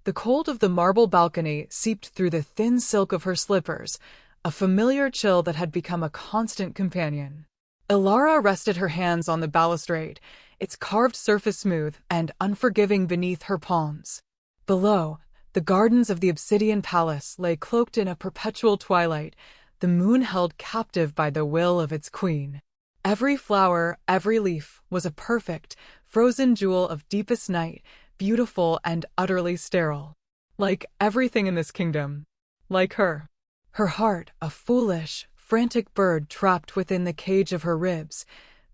The cold of the marble balcony seeped through the thin silk of her slippers, a familiar chill that had become a constant companion. Elara rested her hands on the balustrade, its carved surface smooth and unforgiving beneath her palms. Below, the gardens of the obsidian palace lay cloaked in a perpetual twilight, the moon held captive by the will of its queen. Every flower, every leaf, was a perfect, frozen jewel of deepest night, beautiful and utterly sterile. Like everything in this kingdom. Like her. Her heart, a foolish, frantic bird trapped within the cage of her ribs,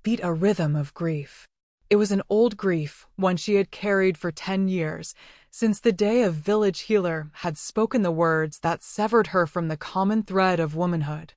beat a rhythm of grief. It was an old grief, one she had carried for 10 years, since the day a village healer had spoken the words that severed her from the common thread of womanhood.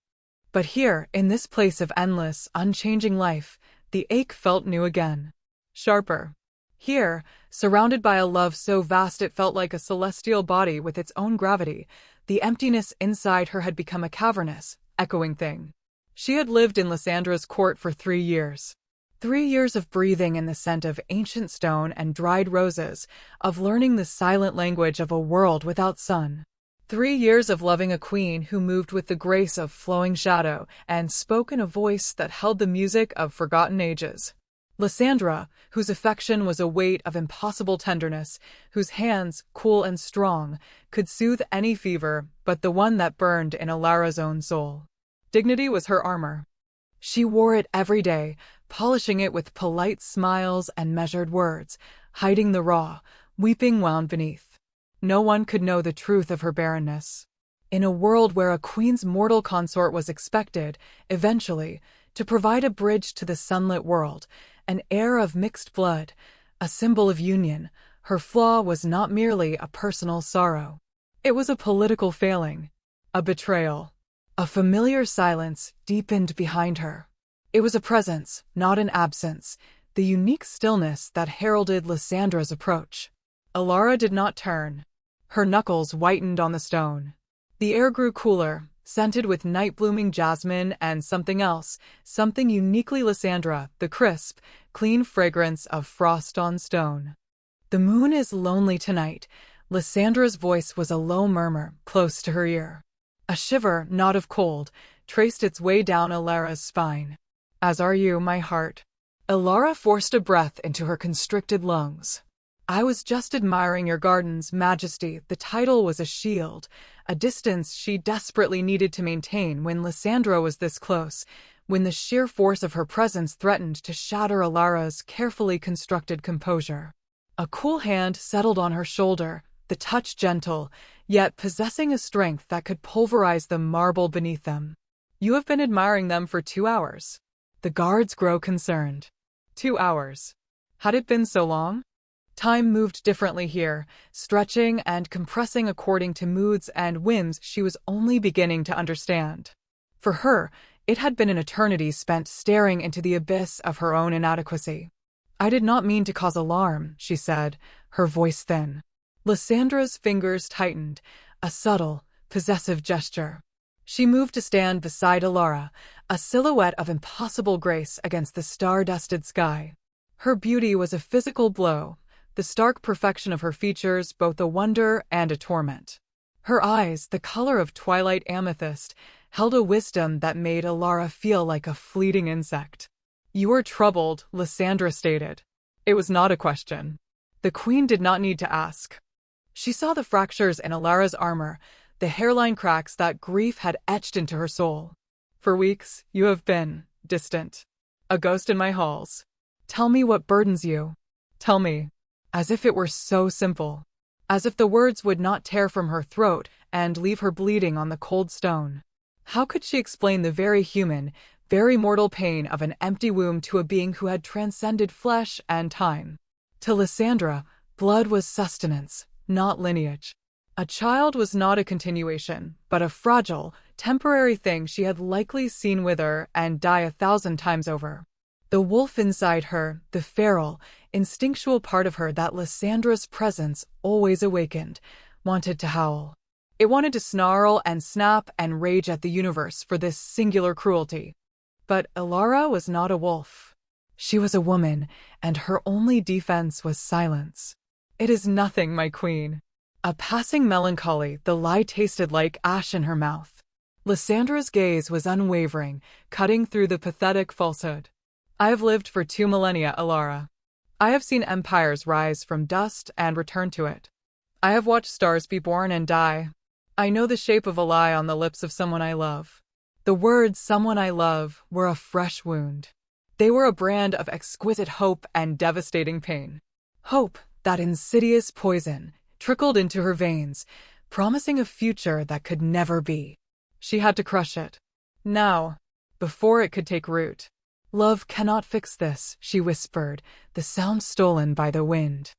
But here, in this place of endless, unchanging life, the ache felt new again. Sharper. Here, surrounded by a love so vast it felt like a celestial body with its own gravity, the emptiness inside her had become a cavernous, echoing thing. She had lived in Lysandra's court for 3 years. 3 years of breathing in the scent of ancient stone and dried roses, of learning the silent language of a world without sun. 3 years of loving a queen who moved with the grace of flowing shadow and spoke in a voice that held the music of forgotten ages. Lysandra, whose affection was a weight of impossible tenderness, whose hands, cool and strong, could soothe any fever but the one that burned in Elara's own soul. Dignity was her armor. She wore it every day, polishing it with polite smiles and measured words, hiding the raw, weeping wound beneath. No one could know the truth of her barrenness. In a world where a queen's mortal consort was expected, eventually, to provide a bridge to the sunlit world, an heir of mixed blood, a symbol of union, her flaw was not merely a personal sorrow. It was a political failing, a betrayal. A familiar silence deepened behind her. It was a presence, not an absence, the unique stillness that heralded Lysandra's approach. Elara did not turn. Her knuckles whitened on the stone. The air grew cooler, scented with night-blooming jasmine and something else, something uniquely Lysandra, the crisp, clean fragrance of frost on stone. "The moon is lonely tonight." Lysandra's voice was a low murmur, close to her ear. A shiver, not of cold, traced its way down Elara's spine. "As are you, my heart." Elara forced a breath into her constricted lungs. "I was just admiring your gardens, Majesty." The title was a shield, a distance she desperately needed to maintain when Lysandra was this close, when the sheer force of her presence threatened to shatter Elara's carefully constructed composure. A cool hand settled on her shoulder, the touch gentle, yet possessing a strength that could pulverize the marble beneath them. "You have been admiring them for 2 hours." The guards grow concerned. 2 hours. Had it been so long? Time moved differently here, stretching and compressing according to moods and whims she was only beginning to understand. For her, it had been an eternity spent staring into the abyss of her own inadequacy. "I did not mean to cause alarm," she said, her voice thin. Lysandra's fingers tightened, a subtle, possessive gesture. She moved to stand beside Elara, a silhouette of impossible grace against the star-dusted sky. Her beauty was a physical blow, the stark perfection of her features both a wonder and a torment. Her eyes, the color of twilight amethyst, held a wisdom that made Elara feel like a fleeting insect. "You are troubled," Lysandra stated. It was not a question. The queen did not need to ask. She saw the fractures in Elara's armor, the hairline cracks that grief had etched into her soul. "For weeks, you have been distant. A ghost in my halls. Tell me what burdens you. Tell me." As if it were so simple. As if the words would not tear from her throat and leave her bleeding on the cold stone. How could she explain the very human, very mortal pain of an empty womb to a being who had transcended flesh and time? To Lysandra, blood was sustenance, not lineage. A child was not a continuation, but a fragile, temporary thing she had likely seen wither and die 1,000 times over. The wolf inside her, the feral, instinctual part of her that Lysandra's presence always awakened, wanted to howl. It wanted to snarl and snap and rage at the universe for this singular cruelty. But Elara was not a wolf. She was a woman, and her only defense was silence. "It is nothing, my queen." A passing melancholy, the lie tasted like ash in her mouth. Lysandra's gaze was unwavering, cutting through the pathetic falsehood. I have lived for 2 millennia, Alara. I have seen empires rise from dust and return to it. I have watched stars be born and die. I know the shape of a lie on the lips of someone I love. The words "someone I love" were a fresh wound. They were a brand of exquisite hope and devastating pain. Hope, that insidious poison, trickled into her veins, promising a future that could never be. She had to crush it. Now, before it could take root. "Love cannot fix this," she whispered, the sound stolen by the wind.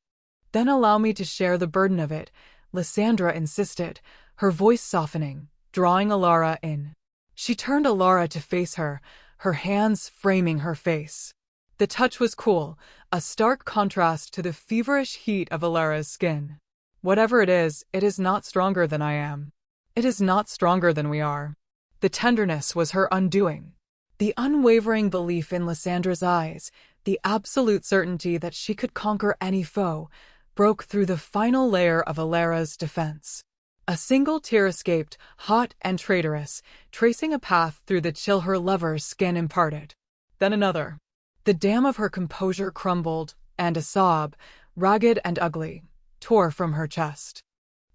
"Then allow me to share the burden of it," Lysandra insisted, her voice softening, drawing Alara in. She turned Alara to face her, her hands framing her face. The touch was cool, a stark contrast to the feverish heat of Alara's skin. "Whatever it is not stronger than I am. It is not stronger than we are." The tenderness was her undoing. The unwavering belief in Lysandra's eyes, the absolute certainty that she could conquer any foe, broke through the final layer of Alara's defense. A single tear escaped, hot and traitorous, tracing a path through the chill her lover's skin imparted. Then another. The dam of her composure crumbled, and a sob, ragged and ugly, tore from her chest.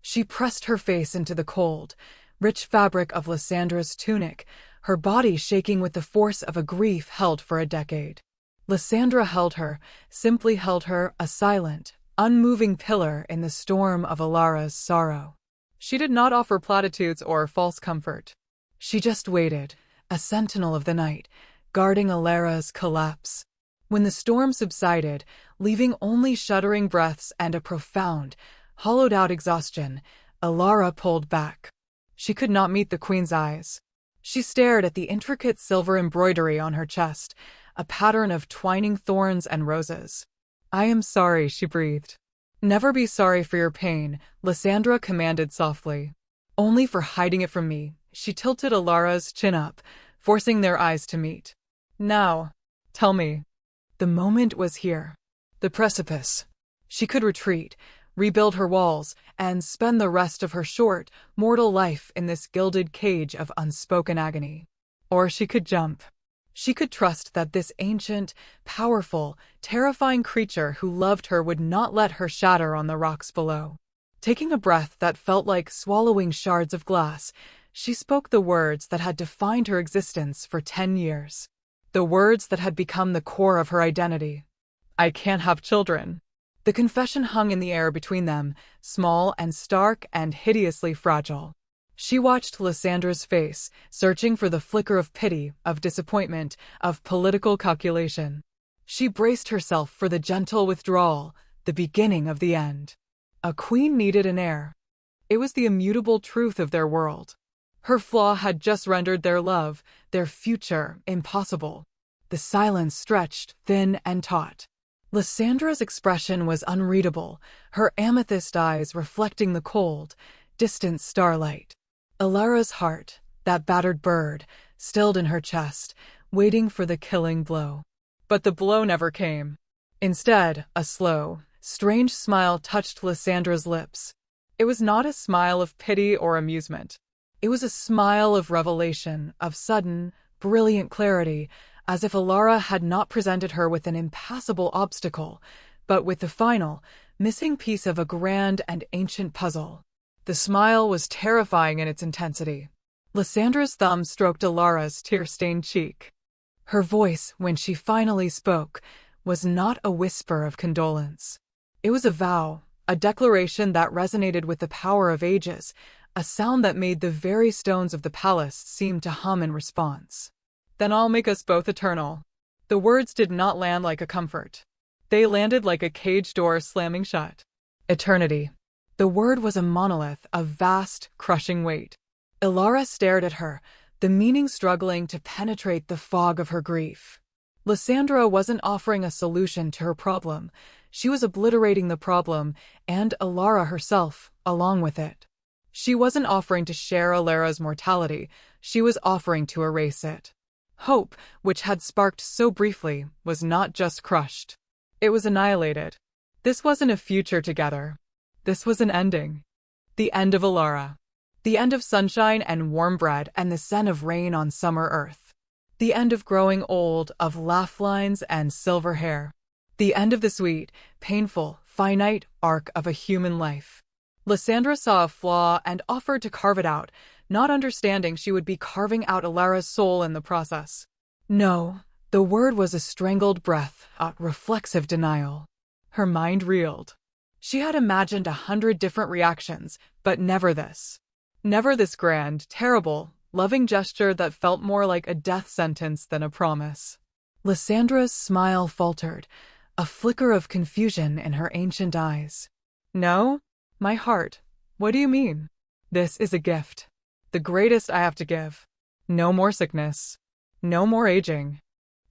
She pressed her face into the cold, rich fabric of Lysandra's tunic, her body shaking with the force of a grief held for a decade. Lysandra held her, simply held her, a silent, unmoving pillar in the storm of Alara's sorrow. She did not offer platitudes or false comfort. She just waited, a sentinel of the night, guarding Alara's collapse. When the storm subsided, leaving only shuddering breaths and a profound, hollowed-out exhaustion, Alara pulled back. She could not meet the queen's eyes. She stared at the intricate silver embroidery on her chest, a pattern of twining thorns and roses. "I am sorry," she breathed. "Never be sorry for your pain," Lysandra commanded softly. "Only for hiding it from me." She tilted Alara's chin up, forcing their eyes to meet. "Now, tell me." The moment was here. The precipice. She could retreat, rebuild her walls, and spend the rest of her short, mortal life in this gilded cage of unspoken agony. Or she could jump. She could trust that this ancient, powerful, terrifying creature who loved her would not let her shatter on the rocks below. Taking a breath that felt like swallowing shards of glass, she spoke the words that had defined her existence for 10 years. The words that had become the core of her identity. "I can't have children." The confession hung in the air between them, small and stark and hideously fragile. She watched Lysandra's face, searching for the flicker of pity, of disappointment, of political calculation. She braced herself for the gentle withdrawal, the beginning of the end. A queen needed an heir. It was the immutable truth of their world. Her flaw had just rendered their love, their future, impossible. The silence stretched, thin and taut. Lysandra's expression was unreadable, her amethyst eyes reflecting the cold, distant starlight. Alara's heart, that battered bird, stilled in her chest, waiting for the killing blow. But the blow never came. Instead, a slow, strange smile touched Lysandra's lips. It was not a smile of pity or amusement. It was a smile of revelation, of sudden, brilliant clarity, as if Alara had not presented her with an impassable obstacle, but with the final, missing piece of a grand and ancient puzzle. The smile was terrifying in its intensity. Lysandra's thumb stroked Alara's tear-stained cheek. Her voice, when she finally spoke, was not a whisper of condolence. It was a vow, a declaration that resonated with the power of ages, a sound that made the very stones of the palace seem to hum in response. "Then I'll make us both eternal." The words did not land like a comfort. They landed like a cage door slamming shut. Eternity. The word was a monolith, a vast, crushing weight. Alara stared at her, the meaning struggling to penetrate the fog of her grief. Lysandra wasn't offering a solution to her problem. She was obliterating the problem, and Alara herself, along with it. She wasn't offering to share Alara's mortality, she was offering to erase it. Hope, which had sparked so briefly, was not just crushed. It was annihilated. This wasn't a future together. This was an ending. The end of Alara. The end of sunshine and warm bread and the scent of rain on summer earth. The end of growing old, of laugh lines and silver hair. The end of the sweet, painful, finite arc of a human life. Lysandra saw a flaw and offered to carve it out, not understanding she would be carving out Alara's soul in the process. No, the word was a strangled breath, a reflexive denial. Her mind reeled. She had imagined 100 different reactions, but never this. Never this grand, terrible, loving gesture that felt more like a death sentence than a promise. Lysandra's smile faltered, a flicker of confusion in her ancient eyes. No? My heart. What do you mean? This is a gift. The greatest I have to give. No more sickness. No more aging.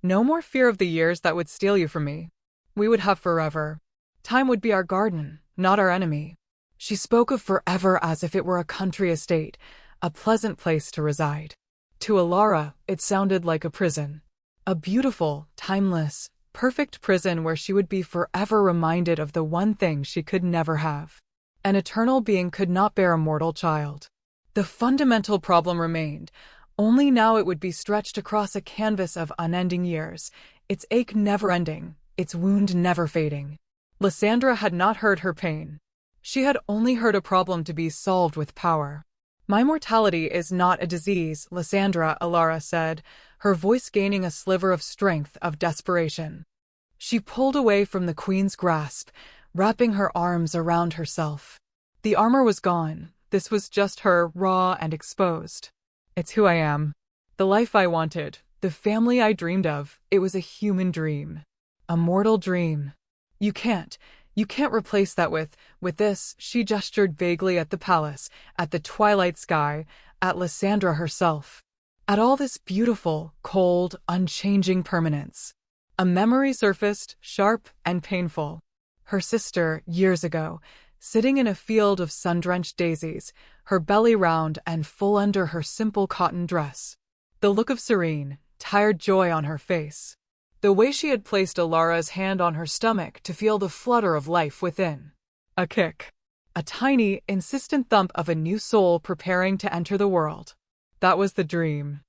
No more fear of the years that would steal you from me. We would have forever. Time would be our garden, not our enemy. She spoke of forever as if it were a country estate, a pleasant place to reside. To Alara, it sounded like a prison. A beautiful, timeless, perfect prison where she would be forever reminded of the one thing she could never have. An eternal being could not bear a mortal child. The fundamental problem remained, only now it would be stretched across a canvas of unending years, its ache never ending, its wound never fading. Lysandra had not heard her pain. She had only heard a problem to be solved with power. My mortality is not a disease, Lysandra, Alara said, her voice gaining a sliver of strength, of desperation. She pulled away from the queen's grasp, wrapping her arms around herself. The armor was gone. This was just her, raw and exposed. It's who I am. The life I wanted. The family I dreamed of. It was a human dream. A mortal dream. You can't replace that with this. She gestured vaguely at the palace, at the twilight sky, at Lysandra herself. At all this beautiful, cold, unchanging permanence. A memory surfaced, sharp and painful. Her sister, years ago, sitting in a field of sun-drenched daisies, her belly round and full under her simple cotton dress. The look of serene, tired joy on her face. The way she had placed Alara's hand on her stomach to feel the flutter of life within. A kick. A tiny, insistent thump of a new soul preparing to enter the world. That was the dream.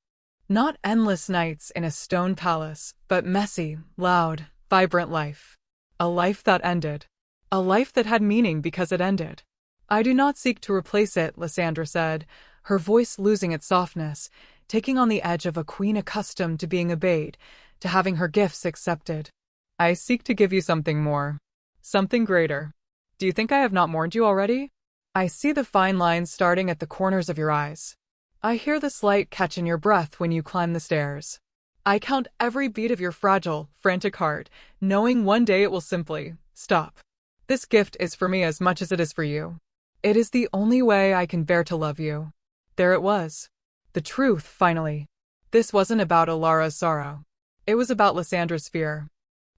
Not endless nights in a stone palace, but messy, loud, vibrant life. A life that ended. A life that had meaning because it ended. I do not seek to replace it, Lysandra said, her voice losing its softness, taking on the edge of a queen accustomed to being obeyed, to having her gifts accepted. I seek to give you something more. Something greater. Do you think I have not mourned you already? I see the fine lines starting at the corners of your eyes. I hear the slight catch in your breath when you climb the stairs. I count every beat of your fragile, frantic heart, knowing one day it will simply stop. This gift is for me as much as it is for you. It is the only way I can bear to love you. There it was. The truth, finally. This wasn't about Alara's sorrow. It was about Lysandra's fear.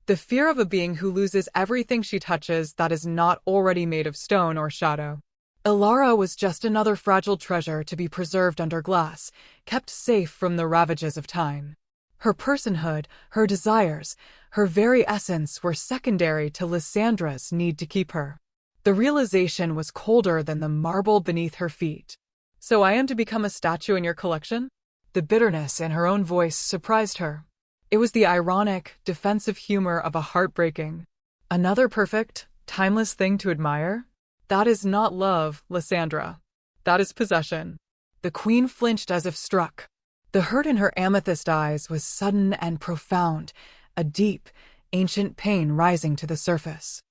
The fear of a being who loses everything she touches that is not already made of stone or shadow. Alara was just another fragile treasure to be preserved under glass, kept safe from the ravages of time. Her personhood, her desires, her very essence were secondary to Lysandra's need to keep her. The realization was colder than the marble beneath her feet. So I am to become a statue in your collection? The bitterness in her own voice surprised her. It was the ironic, defensive humor of a heartbreaking. Another perfect, timeless thing to admire? That is not love, Lysandra. That is possession. The queen flinched as if struck. The hurt in her amethyst eyes was sudden and profound, a deep, ancient pain rising to the surface.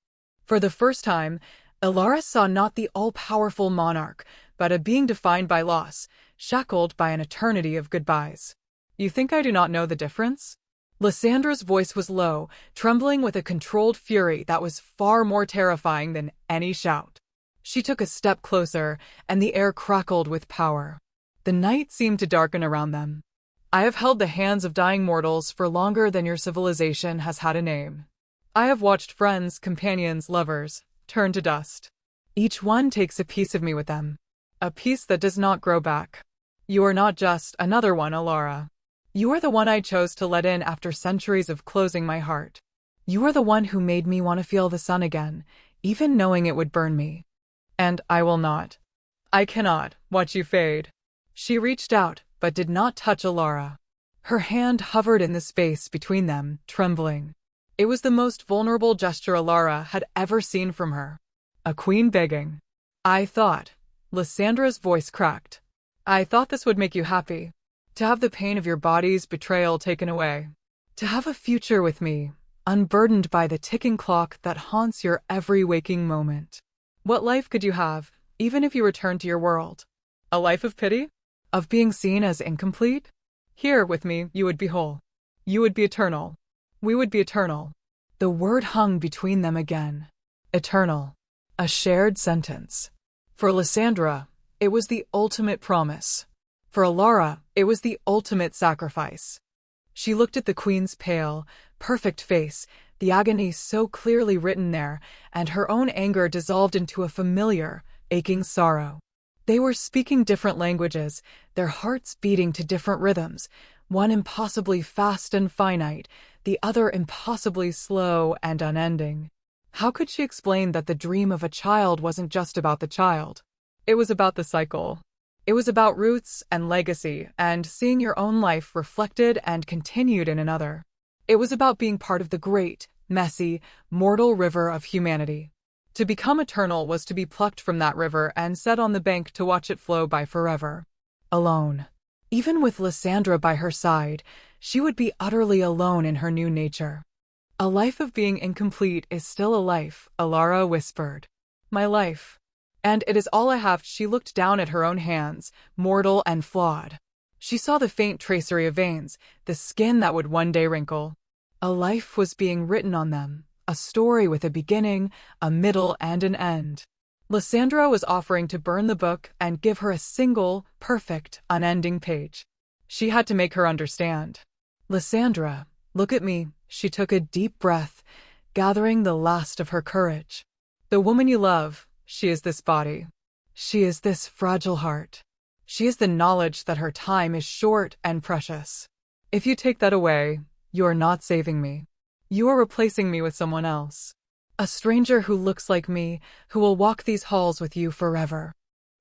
For the first time, Alara saw not the all-powerful monarch, but a being defined by loss, shackled by an eternity of goodbyes. You think I do not know the difference? Lysandra's voice was low, trembling with a controlled fury that was far more terrifying than any shout. She took a step closer, and the air crackled with power. The night seemed to darken around them. I have held the hands of dying mortals for longer than your civilization has had a name. I have watched friends, companions, lovers, turn to dust. Each one takes a piece of me with them. A piece that does not grow back. You are not just another one, Alara. You are the one I chose to let in after centuries of closing my heart. You are the one who made me want to feel the sun again, even knowing it would burn me. And I will not. I cannot watch you fade. She reached out, but did not touch Alara. Her hand hovered in the space between them, trembling. It was the most vulnerable gesture Alara had ever seen from her. A queen begging. I thought. Lysandra's voice cracked. I thought this would make you happy. To have the pain of your body's betrayal taken away. To have a future with me, unburdened by the ticking clock that haunts your every waking moment. What life could you have, even if you returned to your world? A life of pity? Of being seen as incomplete? Here, with me, you would be whole. You would be eternal. We would be eternal. The word hung between them again. Eternal. A shared sentence. For Lysandra, it was the ultimate promise. For Alara, it was the ultimate sacrifice. She looked at the queen's pale, perfect face, the agony so clearly written there, and her own anger dissolved into a familiar, aching sorrow. They were speaking different languages, their hearts beating to different rhythms, one impossibly fast and finite, the other impossibly slow and unending. How could she explain that the dream of a child wasn't just about the child? It was about the cycle. It was about roots and legacy and seeing your own life reflected and continued in another. It was about being part of the great, messy, mortal river of humanity. To become eternal was to be plucked from that river and set on the bank to watch it flow by forever. Alone. Even with Lysandra by her side, she would be utterly alone in her new nature. A life of being incomplete is still a life, Alara whispered. My life. And it is all I have. She looked down at her own hands, mortal and flawed. She saw the faint tracery of veins, the skin that would one day wrinkle. A life was being written on them, a story with a beginning, a middle, and an end. Lysandra was offering to burn the book and give her a single, perfect, unending page. She had to make her understand. Lysandra, look at me. She took a deep breath, gathering the last of her courage. The woman you love, she is this body. She is this fragile heart. She is the knowledge that her time is short and precious. If you take that away, you are not saving me. You are replacing me with someone else. A stranger who looks like me, who will walk these halls with you forever.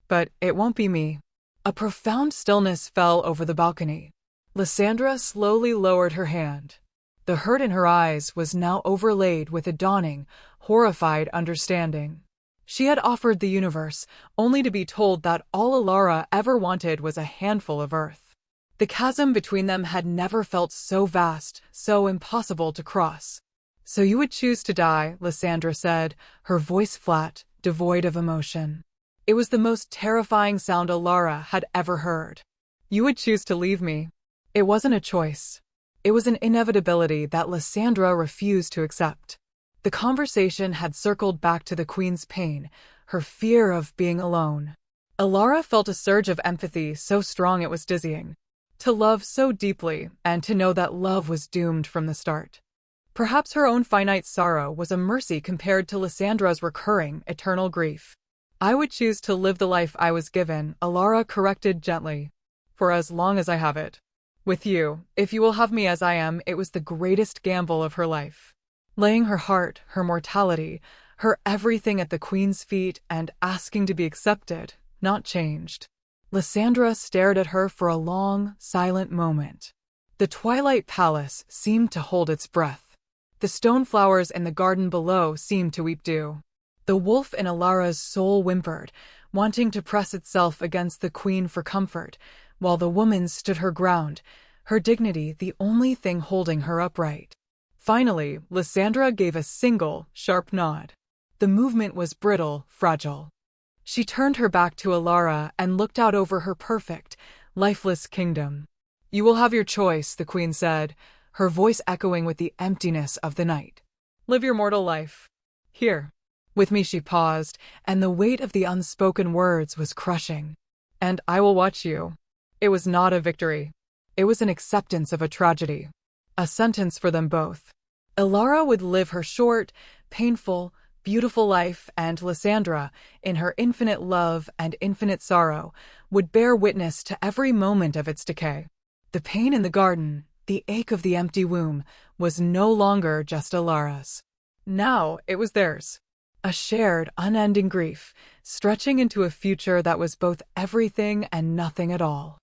But it won't be me. A profound stillness fell over the balcony. Lysandra slowly lowered her hand. The hurt in her eyes was now overlaid with a dawning, horrified understanding. She had offered the universe, only to be told that all Alara ever wanted was a handful of earth. The chasm between them had never felt so vast, so impossible to cross. So you would choose to die, Lysandra said, her voice flat, devoid of emotion. It was the most terrifying sound Alara had ever heard. You would choose to leave me. It wasn't a choice. It was an inevitability that Lysandra refused to accept. The conversation had circled back to the queen's pain, her fear of being alone. Alara felt a surge of empathy so strong it was dizzying. To love so deeply, and to know that love was doomed from the start. Perhaps her own finite sorrow was a mercy compared to Lysandra's recurring, eternal grief. I would choose to live the life I was given, Alara corrected gently. For as long as I have it. With you, if you will have me as I am, it was the greatest gamble of her life. Laying her heart, her mortality, her everything at the queen's feet and asking to be accepted, not changed. Lysandra stared at her for a long, silent moment. The twilight palace seemed to hold its breath. The stone flowers in the garden below seemed to weep dew. The wolf in Alara's soul whimpered, wanting to press itself against the queen for comfort, while the woman stood her ground, her dignity the only thing holding her upright. Finally, Lysandra gave a single, sharp nod. The movement was brittle, fragile. She turned her back to Alara and looked out over her perfect, lifeless kingdom. You will have your choice, the queen said, her voice echoing with the emptiness of the night. Live your mortal life. Here. With me. She paused, and the weight of the unspoken words was crushing. And I will watch you. It was not a victory. It was an acceptance of a tragedy. A sentence for them both. Alara would live her short, painful, beautiful life, and Lysandra, in her infinite love and infinite sorrow, would bear witness to every moment of its decay. The pain in the garden, the ache of the empty womb, was no longer just Alara's. Now it was theirs. A shared, unending grief, stretching into a future that was both everything and nothing at all.